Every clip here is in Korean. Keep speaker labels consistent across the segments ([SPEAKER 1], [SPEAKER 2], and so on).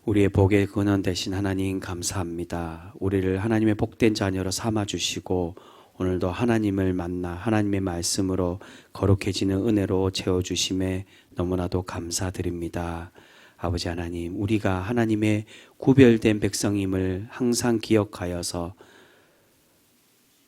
[SPEAKER 1] 우리의 복의 근원 되신 하나님 감사합니다. 우리를 하나님의 복된 자녀로 삼아주시고 오늘도 하나님을 만나 하나님의 말씀으로 거룩해지는 은혜로 채워주심에 너무나도 감사드립니다. 아버지 하나님, 우리가 하나님의 구별된 백성임을 항상 기억하여서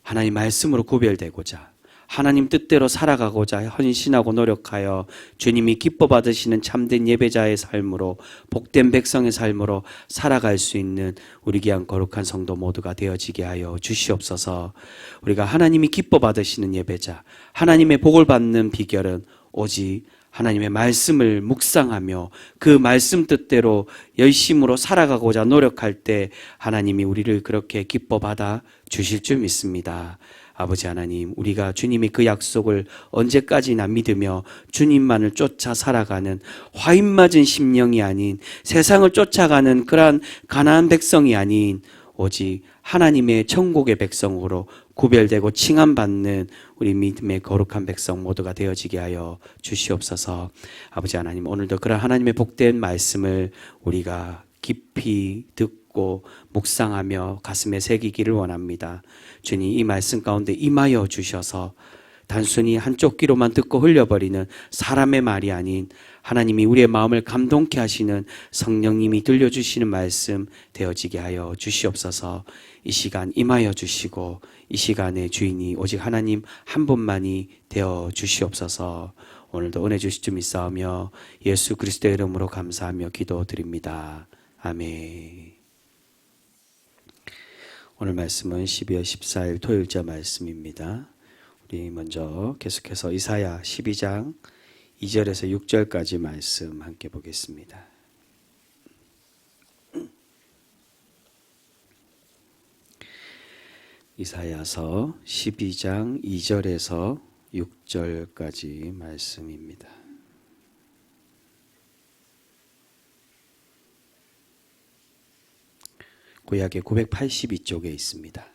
[SPEAKER 1] 하나님 말씀으로 구별되고자 하나님 뜻대로 살아가고자 헌신하고 노력하여 주님이 기뻐 받으시는 참된 예배자의 삶으로 복된 백성의 삶으로 살아갈 수 있는 우리 귀한 거룩한 성도 모두가 되어지게 하여 주시옵소서. 우리가 하나님이 기뻐 받으시는 예배자, 하나님의 복을 받는 비결은 오직 하나님의 말씀을 묵상하며 그 말씀 뜻대로 열심으로 살아가고자 노력할 때 하나님이 우리를 그렇게 기뻐 받아 주실 줄 믿습니다. 아버지 하나님, 우리가 주님의 그 약속을 언제까지나 믿으며 주님만을 쫓아 살아가는 화인맞은 심령이 아닌 세상을 쫓아가는 그러한 가난한 백성이 아닌 오직 하나님의 천국의 백성으로 구별되고 칭함받는 우리 믿음의 거룩한 백성 모두가 되어지게 하여 주시옵소서. 아버지 하나님, 오늘도 그런 하나님의 복된 말씀을 우리가 깊이 듣고 묵상하며 가슴에 새기기를 원합니다. 주님, 이 말씀 가운데 임하여 주셔서 단순히 한쪽 귀로만 듣고 흘려버리는 사람의 말이 아닌 하나님이 우리의 마음을 감동케 하시는 성령님이 들려주시는 말씀 되어지게 하여 주시옵소서. 이 시간 임하여 주시고 이 시간의 주인이 오직 하나님 한 분만이 되어 주시옵소서. 오늘도 은혜 주실 줄 믿사오며 예수 그리스도의 이름으로 감사하며 기도드립니다. 아멘. 오늘 말씀은 12월 14일 토요일자 말씀입니다. 우리 먼저 계속해서 이사야 12장 2절에서 6절까지 말씀 함께 보겠습니다. 이사야서 12장 2절에서 6절까지 말씀입니다. 구약의 982쪽에 있습니다.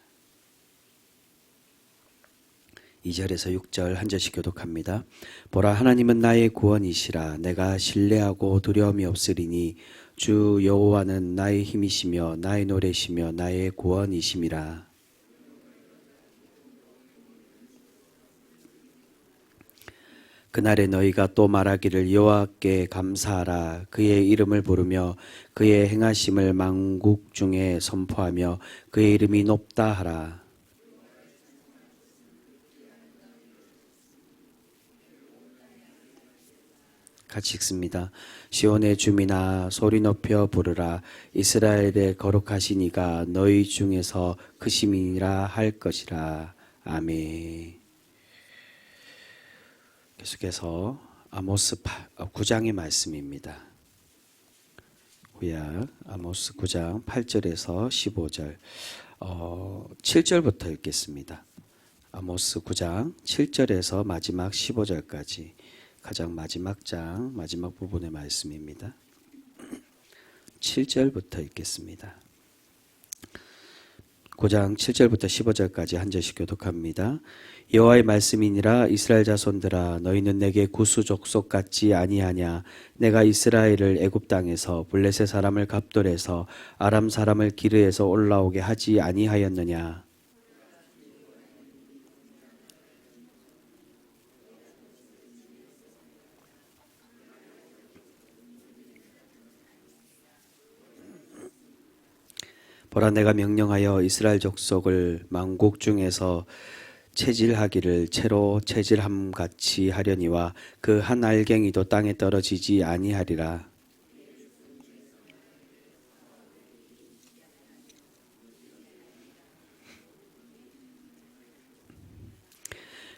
[SPEAKER 1] 2절에서 6절 한 절씩 교독합니다. 보라, 하나님은 나의 구원이시라. 내가 신뢰하고 두려움이 없으리니 주 여호와는 나의 힘이시며 나의 노래시며 나의 구원이심이라. 그날에 너희가 또 말하기를 여호와께 감사하라. 그의 이름을 부르며 그의 행하심을 만국 중에 선포하며 그의 이름이 높다 하라. 같이 읽습니다. 시온의 주민아, 소리 높여 부르라. 이스라엘의 거룩하신 이가 너희 중에서 크심이라 할 것이라. 아멘. 계속해서 아모스 9장의 말씀입니다. 구약 아모스 9장 8절에서 15절 7절부터 읽겠습니다. 아모스 9장 7절에서 마지막 15절까지 가장 마지막 장 마지막 부분의 말씀입니다. 7절부터 읽겠습니다. 9장 7절부터 15절까지 한 절씩 교독합니다. 여호와의 말씀이니라. 이스라엘 자손들아, 너희는 내게 구수 족속 같지 아니하냐. 내가 이스라엘을 애굽 땅에서 블레셋 사람을 갑돌에서 아람 사람을 기르에서 올라오게 하지 아니하였느냐. 보라, 내가 명령하여 이스라엘 족속을 만국 중에서 체질하기를 채로 체질함 같이 하려니와 그 한 알갱이도 땅에 떨어지지 아니하리라.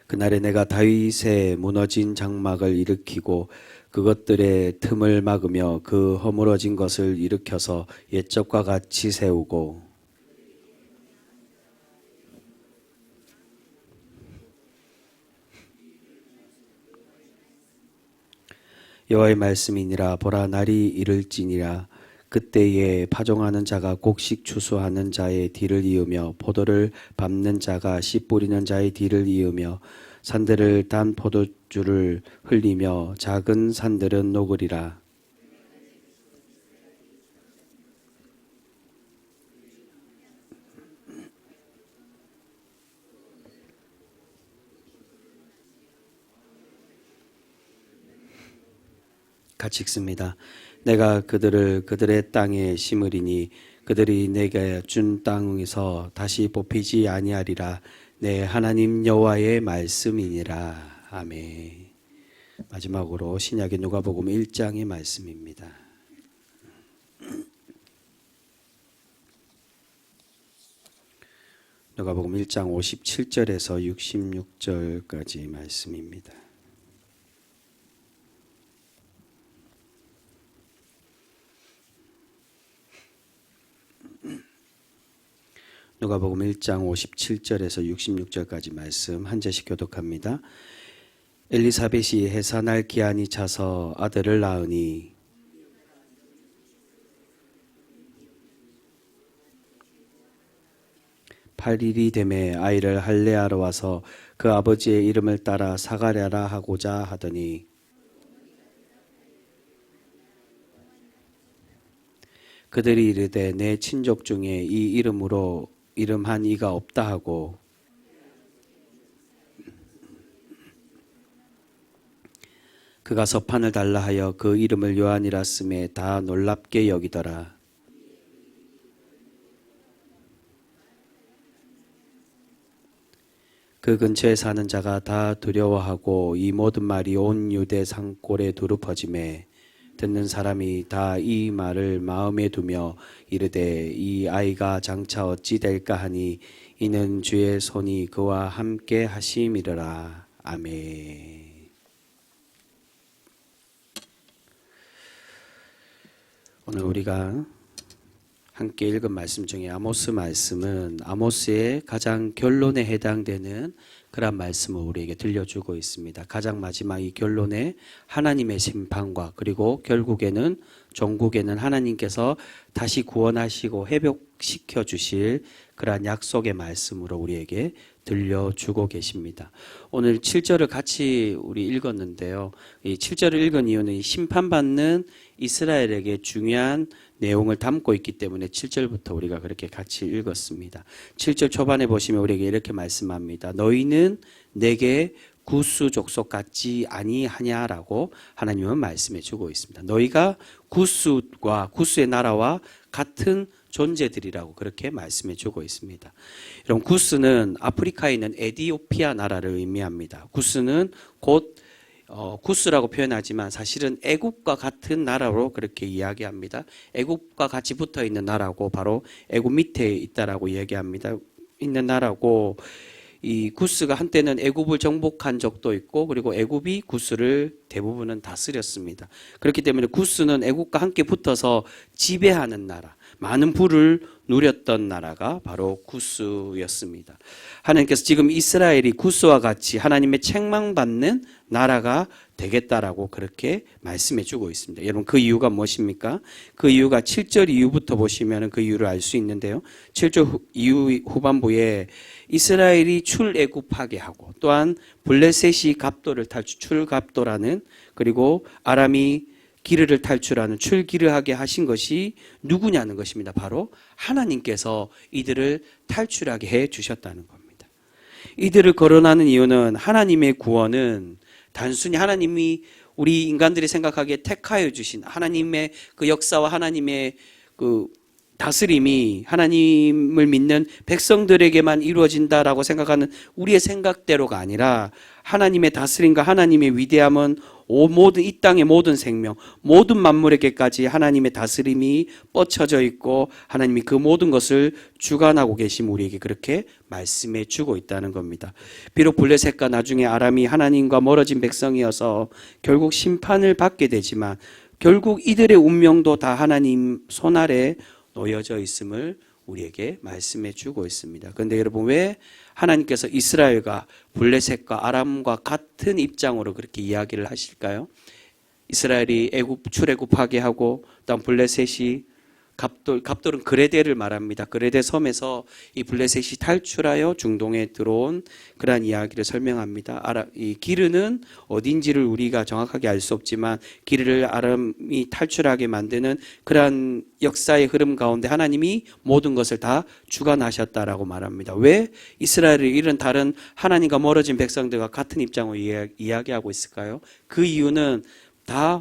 [SPEAKER 1] 그날에 내가 다윗의 무너진 장막을 일으키고 그것들의 틈을 막으며 그 허물어진 것을 일으켜서 옛적과 같이 세우고 여호와의 말씀이니라. 보라, 날이 이를지니라. 그때에 파종하는 자가 곡식 추수하는 자의 뒤를 이으며 포도를 밟는 자가 씨 뿌리는 자의 뒤를 이으며 산들을 단 포도주를 흘리며 작은 산들은 녹으리라. 같이 읽습니다. 내가 그들을 그들의 땅에 심으리니 그들이 내게 준 땅에서 다시 뽑히지 아니하리라. 내 하나님 여호와의 말씀이니라. 아멘. 마지막으로 신약의 누가복음 1장의 말씀입니다. 누가복음 1장 57절에서 66절까지 말씀입니다. 누가복음 1장 57절에서 66절까지 말씀 한 절씩 교독합니다. 엘리사벳이 해산할 기한이 차서 아들을 낳으니 (8일이) 되매 아이를 할례하러 와서 그 아버지의 이름을 따라 사가랴라 하고자 하더니 그들이 이르되 내 친족 중에 이 이름으로 이름한 이가 없다 하고 그가 서판을 달라 하여 그 이름을 요한이라 쓰매 다 놀랍게 여기더라. 그 근처에 사는 자가 다 두려워하고 이 모든 말이 온 유대 산골에 두루 퍼지매 듣는 사람이 다 이 말을 마음에 두며 이르되 이 아이가 장차 어찌 될까 하니 이는 주의 손이 그와 함께 하심이라. 아멘. 오늘 우리가 함께 읽은 말씀 중에 아모스 말씀은 아모스의 가장 결론에 해당되는 그런 말씀을 우리에게 들려주고 있습니다. 가장 마지막 이 결론에 하나님의 심판과 그리고 결국에는 종국에는 하나님께서 다시 구원하시고 회복시켜 주실 그러한 약속의 말씀으로 우리에게 들려주고 계십니다. 오늘 7절을 같이 우리 읽었는데요. 이 7절을 읽은 이유는 심판받는 이스라엘에게 중요한 내용을 담고 있기 때문에 7절부터 우리가 그렇게 같이 읽었습니다. 7절 초반에 보시면 우리에게 이렇게 말씀합니다. 너희는 내게 구스 족속 같지 아니하냐라고 하나님은 말씀해 주고 있습니다. 너희가 구스와 구스의 나라와 같은 존재들이라고 그렇게 말씀해 주고 있습니다. 여러분, 구스는 아프리카에 있는 에티오피아 나라를 의미합니다. 구스는 곧 구스라고 표현하지만 사실은 애국과 같은 나라로 그렇게 이야기합니다. 애국과 같이 붙어 있는 나라고 바로 애국 밑에 있다라고 이야기합니다. 있는 나라고 이 구스가 한때는 애굽을 정복한 적도 있고 그리고 애굽이 구스를 대부분은 다스렸습니다. 그렇기 때문에 구스는 애굽과 함께 붙어서 지배하는 나라, 많은 부를 누렸던 나라가 바로 구스였습니다. 하나님께서 지금 이스라엘이 구스와 같이 하나님의 책망받는 나라가 되겠다라고 그렇게 말씀해 주고 있습니다. 여러분, 그 이유가 무엇입니까? 그 이유가 7절 이후부터 보시면 그 이유를 알 수 있는데요. 7절 이후 후반부에 이스라엘이 출애굽하게 하고 또한 블레셋이 갑도를 출갑도라는 그리고 아람이 기르를 탈출하는 출기르하게 하신 것이 누구냐는 것입니다. 바로 하나님께서 이들을 탈출하게 해 주셨다는 겁니다. 이들을 거론하는 이유는 하나님의 구원은 단순히 하나님이 우리 인간들이 생각하기에 택하여 주신 하나님의 그 역사와 하나님의 그 다스림이 하나님을 믿는 백성들에게만 이루어진다라고 생각하는 우리의 생각대로가 아니라 하나님의 다스림과 하나님의 위대함은 모든 이 땅의 모든 생명, 모든 만물에게까지 하나님의 다스림이 뻗쳐져 있고 하나님이 그 모든 것을 주관하고 계심 우리에게 그렇게 말씀해 주고 있다는 겁니다. 비록 블레셋과 나중에 아람이 하나님과 멀어진 백성이어서 결국 심판을 받게 되지만 결국 이들의 운명도 다 하나님 손아래 놓여져 있음을 우리에게 말씀해 주고 있습니다. 그런데 여러분, 왜 하나님께서 이스라엘과 블레셋과 아람과 같은 입장으로 그렇게 이야기를 하실까요? 이스라엘이 출애굽하게 하고 또 블레셋이 갑돌은 그레데를 말합니다. 그레데 섬에서 이 블레셋이 탈출하여 중동에 들어온 그러한 이야기를 설명합니다. 이 기르는 어딘지를 우리가 정확하게 알 수 없지만 기르를 아람이 탈출하게 만드는 그러한 역사의 흐름 가운데 하나님이 모든 것을 다 주관하셨다라고 말합니다. 왜 이스라엘을 이런 다른 하나님과 멀어진 백성들과 같은 입장으로 이야기하고 있을까요? 그 이유는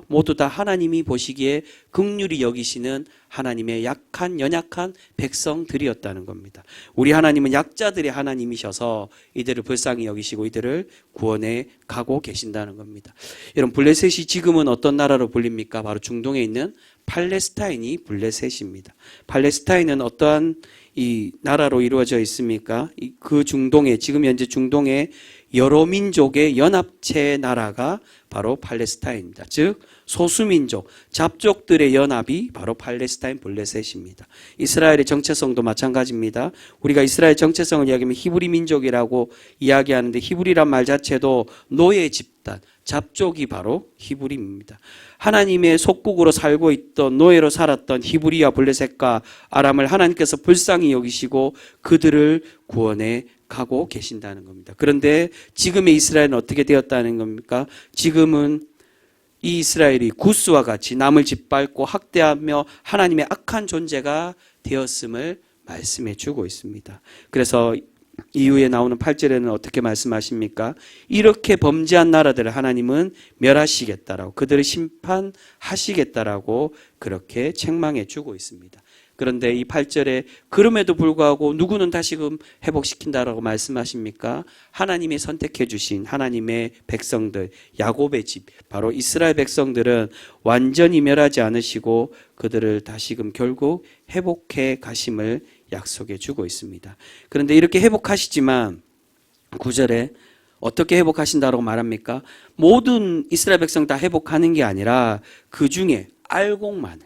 [SPEAKER 1] 모두 다 하나님이 보시기에 긍휼히 여기시는 하나님의 약한 연약한 백성들이었다는 겁니다. 우리 하나님은 약자들의 하나님이셔서 이들을 불쌍히 여기시고 이들을 구원해 가고 계신다는 겁니다. 여러분, 블레셋이 지금은 어떤 나라로 불립니까? 바로 중동에 있는 팔레스타인이 블레셋입니다. 팔레스타인은 어떠한 이 나라로 이루어져 있습니까? 그 중동에, 지금 현재 중동에 여러 민족의 연합체 나라가 바로 팔레스타인입니다. 즉 소수민족, 잡족들의 연합이 바로 팔레스타인 블레셋입니다. 이스라엘의 정체성도 마찬가지입니다. 우리가 이스라엘 정체성을 이야기하면 히브리 민족이라고 이야기하는데 히브리란 말 자체도 노예 집단, 잡족이 바로 히브리입니다. 하나님의 속국으로 살고 있던 노예로 살았던 히브리와 블레셋과 아람을 하나님께서 불쌍히 여기시고 그들을 구원해 가고 계신다는 겁니다. 그런데 지금의 이스라엘은 어떻게 되었다는 겁니까? 지금은 이 이스라엘이 구스와 같이 남을 짓밟고 학대하며 하나님의 악한 존재가 되었음을 말씀해 주고 있습니다. 그래서 이후에 나오는 8절에는 어떻게 말씀하십니까? 이렇게 범죄한 나라들을 하나님은 멸하시겠다라고, 그들을 심판하시겠다라고 그렇게 책망해 주고 있습니다. 그런데 이 8절에 그럼에도 불구하고 누구는 다시금 회복시킨다라고 말씀하십니까? 하나님이 선택해 주신 하나님의 백성들, 야곱의 집, 바로 이스라엘 백성들은 완전히 멸하지 않으시고 그들을 다시금 결국 회복해 가심을 약속해 주고 있습니다. 그런데 이렇게 회복하시지만 9절에 어떻게 회복하신다고 말합니까? 모든 이스라엘 백성 다 회복하는 게 아니라 그 중에 알곡만을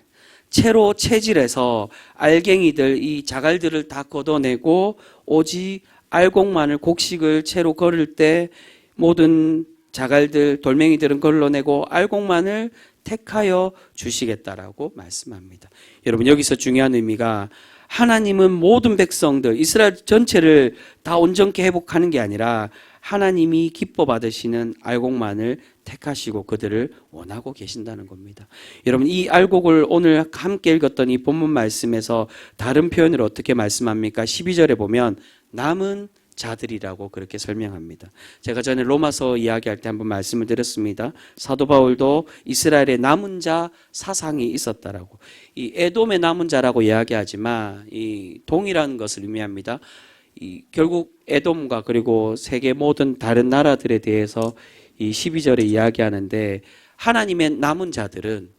[SPEAKER 1] 채로 채질해서 알갱이들, 이 자갈들을 다 걷어내고 오직 알곡만을, 곡식을 채로 걸을 때 모든 자갈들, 돌멩이들은 걸러내고 알곡만을 택하여 주시겠다라고 말씀합니다. 여러분, 여기서 중요한 의미가 하나님은 모든 백성들, 이스라엘 전체를 다 온전케 회복하는 게 아니라 하나님이 기뻐 받으시는 알곡만을 택하시고 그들을 원하고 계신다는 겁니다. 여러분, 이 알곡을 오늘 함께 읽었던 이 본문 말씀에서 다른 표현으로 어떻게 말씀합니까? 12절에 보면 남은 자들이라고 그렇게 설명합니다. 제가 전에 로마서 이야기할 때 한번 말씀을 드렸습니다. 사도 바울도 이스라엘의 남은 자 사상이 있었다라고. 이 에돔의 남은 자라고 이야기하지만 이 동일한 것을 의미합니다. 결국 에돔과 그리고 세계 모든 다른 나라들에 대해서 이 12절에 이야기하는데 하나님의 남은 자들은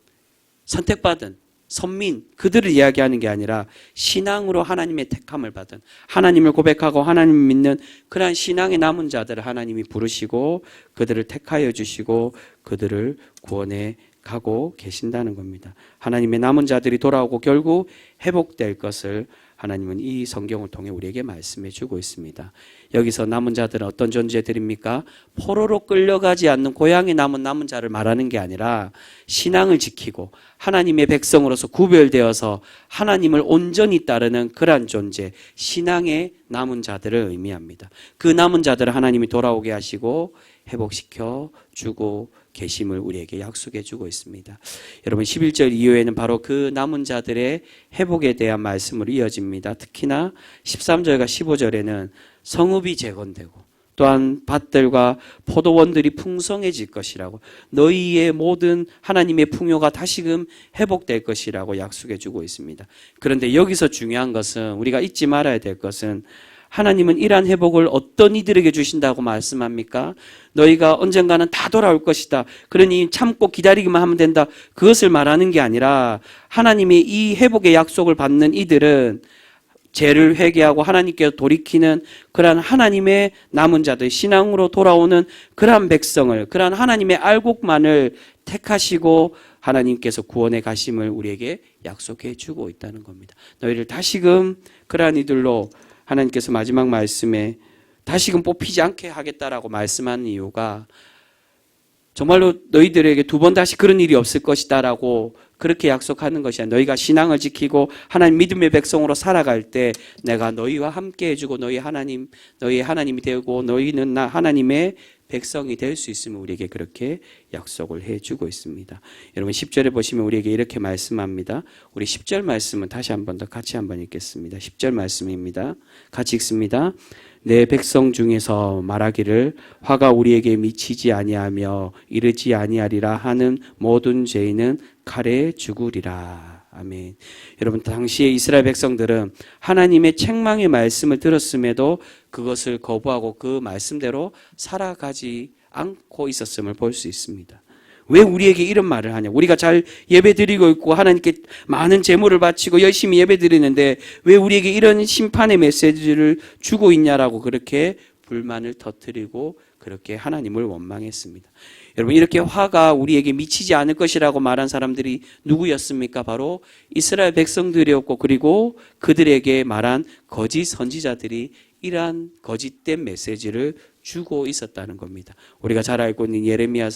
[SPEAKER 1] 선택받은 선민, 그들을 이야기하는 게 아니라 신앙으로 하나님의 택함을 받은, 하나님을 고백하고 하나님을 믿는 그러한 신앙의 남은 자들을 하나님이 부르시고 그들을 택하여 주시고 그들을 구원해 가고 계신다는 겁니다. 하나님의 남은 자들이 돌아오고 결국 회복될 것을 하나님은 이 성경을 통해 우리에게 말씀해 주고 있습니다. 여기서 남은 자들은 어떤 존재들입니까? 포로로 끌려가지 않는 고향에 남은 자를 말하는 게 아니라 신앙을 지키고 하나님의 백성으로서 구별되어서 하나님을 온전히 따르는 그러한 존재, 신앙의 남은 자들을 의미합니다. 그 남은 자들을 하나님이 돌아오게 하시고 회복시켜 주고 계심을 우리에게 약속해 주고 있습니다. 여러분, 11절 이후에는 바로 그 남은 자들의 회복에 대한 말씀으로 이어집니다. 특히나 13절과 15절에는 성읍이 재건되고 또한 밭들과 포도원들이 풍성해질 것이라고, 너희의 모든 하나님의 풍요가 다시금 회복될 것이라고 약속해 주고 있습니다. 그런데 여기서 중요한 것은, 우리가 잊지 말아야 될 것은, 하나님은 이러한 회복을 어떤 이들에게 주신다고 말씀합니까? 너희가 언젠가는 다 돌아올 것이다, 그러니 참고 기다리기만 하면 된다, 그것을 말하는 게 아니라 하나님의 이 회복의 약속을 받는 이들은 죄를 회개하고 하나님께 돌이키는 그러한 하나님의 남은 자들, 신앙으로 돌아오는 그러한 백성을, 그러한 하나님의 알곡만을 택하시고 하나님께서 구원해 가심을 우리에게 약속해 주고 있다는 겁니다. 너희를 다시금 그러한 이들로 하나님께서 마지막 말씀에 다시금 뽑히지 않게 하겠다라고 말씀하는 이유가, 정말로 너희들에게 두 번 다시 그런 일이 없을 것이다라고 그렇게 약속하는 것이 아니라, 너희가 신앙을 지키고 하나님 믿음의 백성으로 살아갈 때 내가 너희와 함께 해주고 너희 하나님이 되고 너희는 나 하나님의 백성이 될 수 있음을 우리에게 그렇게 약속을 해주고 있습니다. 여러분, 10절에 보시면 우리에게 이렇게 말씀합니다. 우리 10절 말씀은 다시 한 번 더 같이 한번 읽겠습니다. 10절 말씀입니다. 같이 읽습니다. 내 백성 중에서 말하기를 화가 우리에게 미치지 아니하며 이르지 아니하리라 하는 모든 죄인은 칼에 죽으리라. 아멘. 여러분, 당시에 이스라엘 백성들은 하나님의 책망의 말씀을 들었음에도 그것을 거부하고 그 말씀대로 살아가지 않고 있었음을 볼 수 있습니다. 왜 우리에게 이런 말을 하냐? 우리가 잘 예배 드리고 있고 하나님께 많은 제물을 바치고 열심히 예배 드리는데 왜 우리에게 이런 심판의 메시지를 주고 있냐라고 그렇게 불만을 터뜨리고 그렇게 하나님을 원망했습니다. 여러분, 이렇게 화가 우리에게 미치지 않을 것이라고 말한 사람들이 누구였습니까? 바로 이스라엘 백성들이었고, 그리고 그들에게 말한 거짓 선지자들이 이러한 거짓된 메시지를 주고 있었다는 겁니다. 우리가 잘 알고 있는 예레미야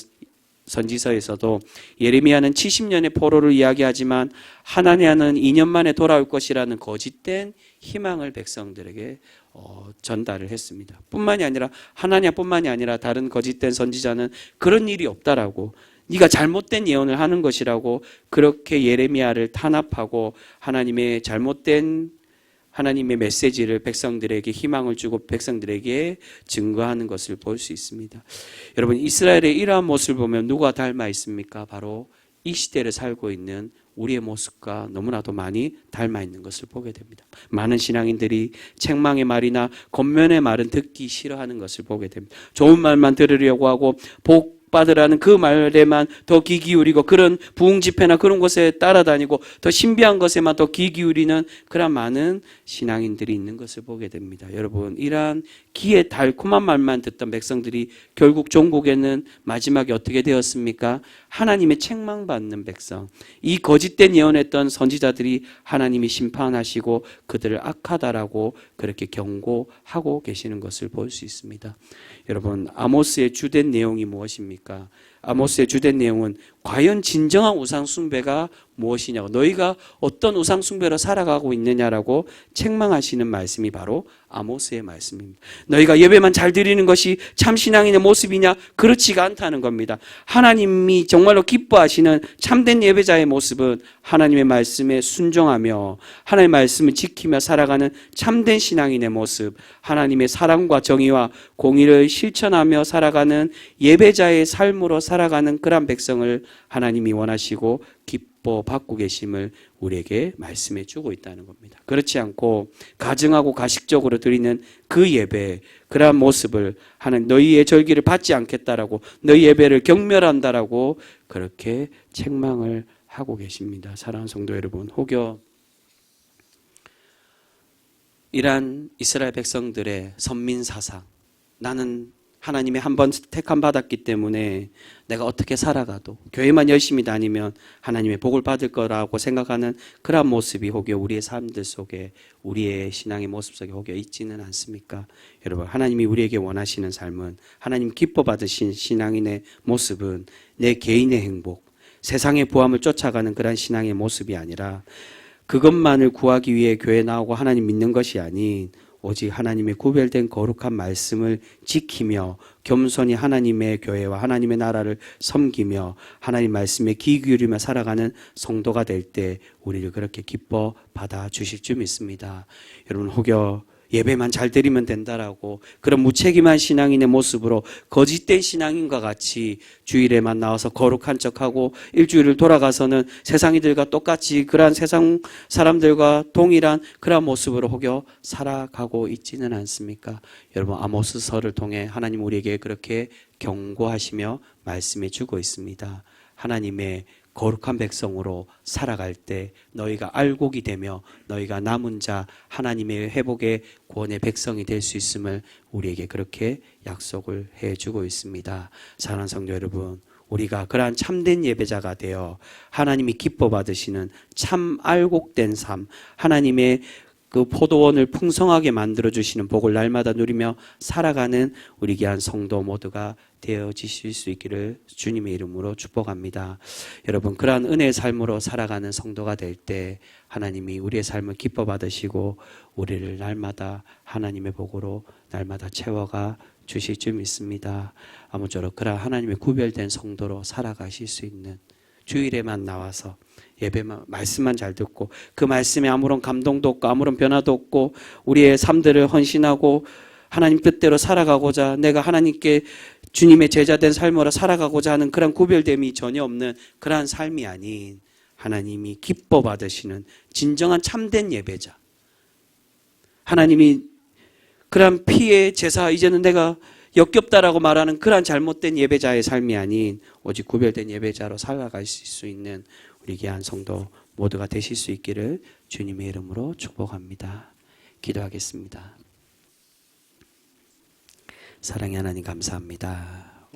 [SPEAKER 1] 선지서에서도 예레미야는 70년의 포로를 이야기하지만 하나냐는 2년 만에 돌아올 것이라는 거짓된 희망을 백성들에게 전달을 했습니다. 뿐만이 아니라 하나냐뿐만이 아니라 다른 거짓된 선지자는 그런 일이 없다라고, 네가 잘못된 예언을 하는 것이라고 그렇게 예레미야를 탄압하고 하나님의 잘못된 하나님의 메시지를 백성들에게 희망을 주고 백성들에게 증거하는 것을 볼 수 있습니다. 여러분, 이스라엘의 이러한 모습을 보면 누가 닮아 있습니까? 바로 이 시대를 살고 있는 우리의 모습과 너무나도 많이 닮아 있는 것을 보게 됩니다. 많은 신앙인들이 책망의 말이나 권면의 말은 듣기 싫어하는 것을 보게 됩니다. 좋은 말만 들으려고 하고 복 받으라는 그 말에만 더 귀 기울이고 그런 부흥 집회나 그런 곳에 따라다니고 더 신비한 것에만 더 귀 기울이는 그런 많은 신앙인들이 있는 것을 보게 됩니다. 여러분, 이러한 귀에 달콤한 말만 듣던 백성들이 결국 종국에는 마지막에 어떻게 되었습니까? 하나님의 책망받는 백성, 이 거짓된 예언했던 선지자들이 하나님이 심판하시고 그들을 악하다라고 그렇게 경고하고 계시는 것을 볼 수 있습니다. 여러분, 아모스의 주된 내용이 무엇입니까? 아모스의 주된 내용은 과연 진정한 우상 숭배가 무엇이냐고, 너희가 어떤 우상 숭배로 살아가고 있느냐라고 책망하시는 말씀이 바로 아모스의 말씀입니다. 너희가 예배만 잘 드리는 것이 참 신앙인의 모습이냐? 그렇지가 않다는 겁니다. 하나님이 정말로 기뻐하시는 참된 예배자의 모습은 하나님의 말씀에 순종하며 하나님의 말씀을 지키며 살아가는 참된 신앙인의 모습, 하나님의 사랑과 정의와 공의를 실천하며 살아가는 예배자의 삶으로 살아가는 그런 백성을 하나님이 원하시고 기뻐 받고 계심을 우리에게 말씀해 주고 있다는 겁니다. 그렇지 않고 가증하고 가식적으로 드리는 그 예배, 그러한 모습을 하나님, 너희의 절기를 받지 않겠다라고, 너희 예배를 경멸한다라고 그렇게 책망을 하고 계십니다. 사랑하는 성도 여러분, 혹여 이러한 이스라엘 백성들의 선민사상, 나는 하나님의 한 번 택함 받았기 때문에 내가 어떻게 살아가도 교회만 열심히 다니면 하나님의 복을 받을 거라고 생각하는 그런 모습이 혹여 우리의 삶들 속에, 우리의 신앙의 모습 속에 혹여 있지는 않습니까? 여러분, 하나님이 우리에게 원하시는 삶은, 하나님 기뻐 받으신 신앙인의 모습은 내 개인의 행복, 세상의 부함을 쫓아가는 그런 신앙의 모습이 아니라 그것만을 구하기 위해 교회 나오고 하나님 믿는 것이 아닌 오직 하나님의 구별된 거룩한 말씀을 지키며 겸손히 하나님의 교회와 하나님의 나라를 섬기며 하나님 말씀에 귀 기울이며 살아가는 성도가 될 때 우리를 그렇게 기뻐 받아 주실 줄 믿습니다. 여러분, 혹여 예배만 잘 드리면 된다라고 그런 무책임한 신앙인의 모습으로 거짓된 신앙인과 같이 주일에만 나와서 거룩한 척하고 일주일을 돌아가서는 세상이들과 똑같이 그러한 세상 사람들과 동일한 그러한 모습으로 혹여 살아가고 있지는 않습니까? 여러분, 아모스서를 통해 하나님 우리에게 그렇게 경고하시며 말씀해 주고 있습니다. 하나님의 거룩한 백성으로 살아갈 때 너희가 알곡이 되며 너희가 남은 자 하나님의 회복의 구원의 백성이 될 수 있음을 우리에게 그렇게 약속을 해주고 있습니다. 사랑하는 성도 여러분, 우리가 그러한 참된 예배자가 되어 하나님이 기뻐 받으시는 참 알곡된 삶, 하나님의 그 포도원을 풍성하게 만들어주시는 복을 날마다 누리며 살아가는 우리 귀한 성도 모두가 되어지실 수 있기를 주님의 이름으로 축복합니다. 여러분, 그러한 은혜의 삶으로 살아가는 성도가 될 때 하나님이 우리의 삶을 기뻐 받으시고 우리를 날마다 하나님의 복으로 날마다 채워가 주실 줄 믿습니다. 아무쪼록 그러한 하나님의 구별된 성도로 살아가실 수 있는, 주일에만 나와서 예배만, 말씀만 잘 듣고 그 말씀에 아무런 감동도 없고 아무런 변화도 없고 우리의 삶들을 헌신하고 하나님 뜻대로 살아가고자, 내가 하나님께 주님의 제자된 삶으로 살아가고자 하는 그런 구별됨이 전혀 없는 그러한 삶이 아닌 하나님이 기뻐 받으시는 진정한 참된 예배자, 하나님이 그러한 피의 제사, 이제는 내가 역겹다라고 말하는 그러한 잘못된 예배자의 삶이 아닌 오직 구별된 예배자로 살아갈 수 있는 우리 귀한 성도 모두가 되실 수 있기를 주님의 이름으로 축복합니다. 기도하겠습니다. 사랑의 하나님, 감사합니다.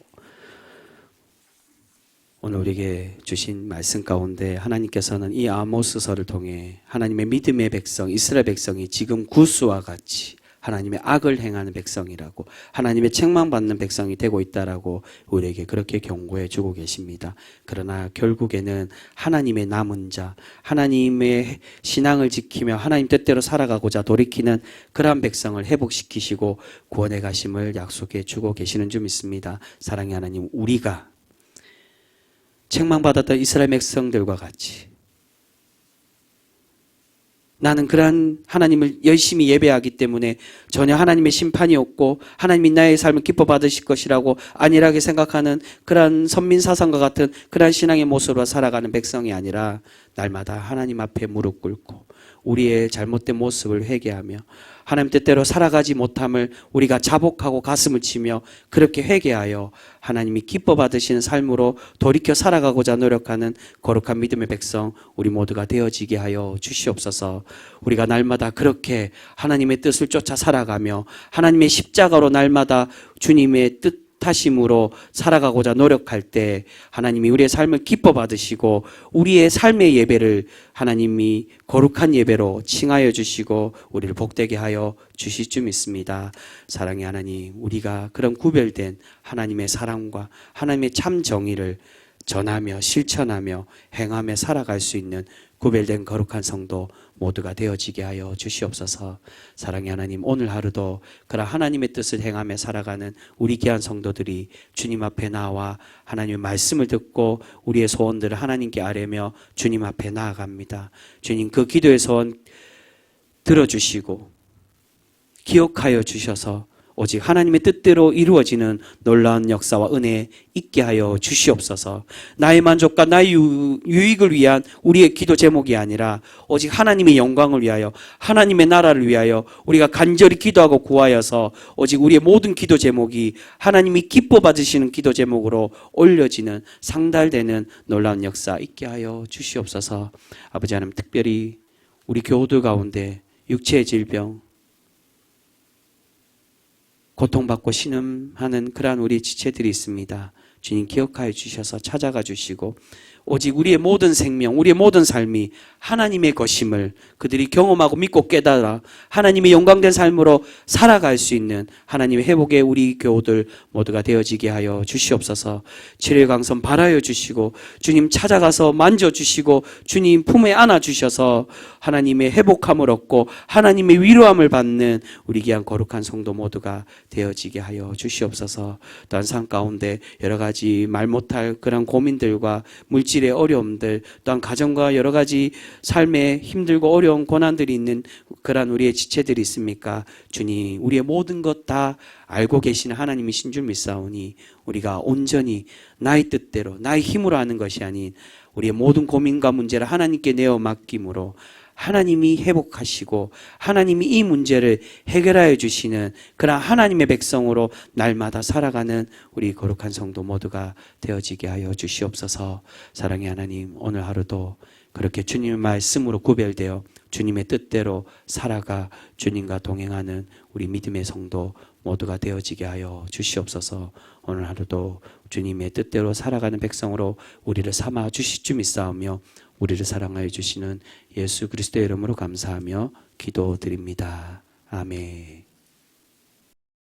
[SPEAKER 1] 오늘 우리에게 주신 말씀 가운데 하나님께서는 이 아모스서를 통해 하나님의 믿음의 백성, 이스라엘 백성이 지금 구스와 같이 하나님의 악을 행하는 백성이라고, 하나님의 책망받는 백성이 되고 있다라고 우리에게 그렇게 경고해 주고 계십니다. 그러나 결국에는 하나님의 남은 자, 하나님의 신앙을 지키며 하나님 뜻대로 살아가고자 돌이키는 그러한 백성을 회복시키시고 구원해 가심을 약속해 주고 계시는 줄 믿습니다. 사랑의 하나님, 우리가 책망받았던 이스라엘 백성들과 같이 나는 그러한 하나님을 열심히 예배하기 때문에 전혀 하나님의 심판이 없고 하나님이 나의 삶을 기뻐 받으실 것이라고 안일하게 생각하는 그러한 선민사상과 같은 그러한 신앙의 모습으로 살아가는 백성이 아니라 날마다 하나님 앞에 무릎 꿇고 우리의 잘못된 모습을 회개하며 하나님 뜻대로 살아가지 못함을 우리가 자복하고 가슴을 치며 그렇게 회개하여 하나님이 기뻐 받으시는 삶으로 돌이켜 살아가고자 노력하는 거룩한 믿음의 백성 우리 모두가 되어지게 하여 주시옵소서. 우리가 날마다 그렇게 하나님의 뜻을 쫓아 살아가며 하나님의 십자가로 날마다 주님의 뜻하심으로 살아가고자 노력할 때 하나님이 우리의 삶을 기뻐 받으시고 우리의 삶의 예배를 하나님이 거룩한 예배로 칭하여 주시고 우리를 복되게 하여 주실 줄 믿습니다. 사랑의 하나님, 우리가 그런 구별된 하나님의 사랑과 하나님의 참 정의를 전하며 실천하며 행하며 살아갈 수 있는 구별된 거룩한 성도 모두가 되어지게 하여 주시옵소서. 사랑의 하나님, 오늘 하루도 그런 하나님의 뜻을 행하며 살아가는 우리 귀한 성도들이 주님 앞에 나와 하나님의 말씀을 듣고 우리의 소원들을 하나님께 아뢰며 주님 앞에 나아갑니다. 주님, 그 기도의 소원 들어주시고 기억하여 주셔서 오직 하나님의 뜻대로 이루어지는 놀라운 역사와 은혜 있게 하여 주시옵소서. 나의 만족과 나의 유익을 위한 우리의 기도 제목이 아니라 오직 하나님의 영광을 위하여 하나님의 나라를 위하여 우리가 간절히 기도하고 구하여서 오직 우리의 모든 기도 제목이 하나님이 기뻐 받으시는 기도 제목으로 올려지는 상달되는 놀라운 역사 있게 하여 주시옵소서. 아버지 하나님, 특별히 우리 교우들 가운데 육체의 질병, 고통받고 신음하는 그러한 우리 지체들이 있습니다. 주님, 기억하여 주셔서 찾아가 주시고 오직 우리의 모든 생명, 우리의 모든 삶이 하나님의 것임을 그들이 경험하고 믿고 깨달아 하나님의 영광된 삶으로 살아갈 수 있는 하나님의 회복의 우리 교우들 모두가 되어지게 하여 주시옵소서. 치료의 강선 발하여 주시고 주님 찾아가서 만져주시고 주님 품에 안아주셔서 하나님의 회복함을 얻고 하나님의 위로함을 받는 우리 귀한 거룩한 성도 모두가 되어지게 하여 주시옵소서. 또한 삶 가운데 여러 가지 말 못할 그런 고민들과 물질의 어려움들, 또한 가정과 여러 가지 삶에 힘들고 어려운 고난들이 있는 그런 우리의 지체들이 있습니까? 주님, 우리의 모든 것 다 알고 계시는 하나님이신 줄 믿사오니 우리가 온전히 나의 뜻대로 나의 힘으로 하는 것이 아닌 우리의 모든 고민과 문제를 하나님께 내어 맡김으로 하나님이 회복하시고 하나님이 이 문제를 해결하여 주시는 그런 하나님의 백성으로 날마다 살아가는 우리 거룩한 성도 모두가 되어지게 하여 주시옵소서. 사랑의 하나님, 오늘 하루도 그렇게 주님의 말씀으로 구별되어 주님의 뜻대로 살아가 주님과 동행하는 우리 믿음의 성도 모두가 되어지게 하여 주시옵소서. 오늘 하루도 주님의 뜻대로 살아가는 백성으로 우리를 삼아 주실 줄 믿사오며 우리를 사랑하여 주시는 예수 그리스도의 이름으로 감사하며 기도드립니다. 아멘.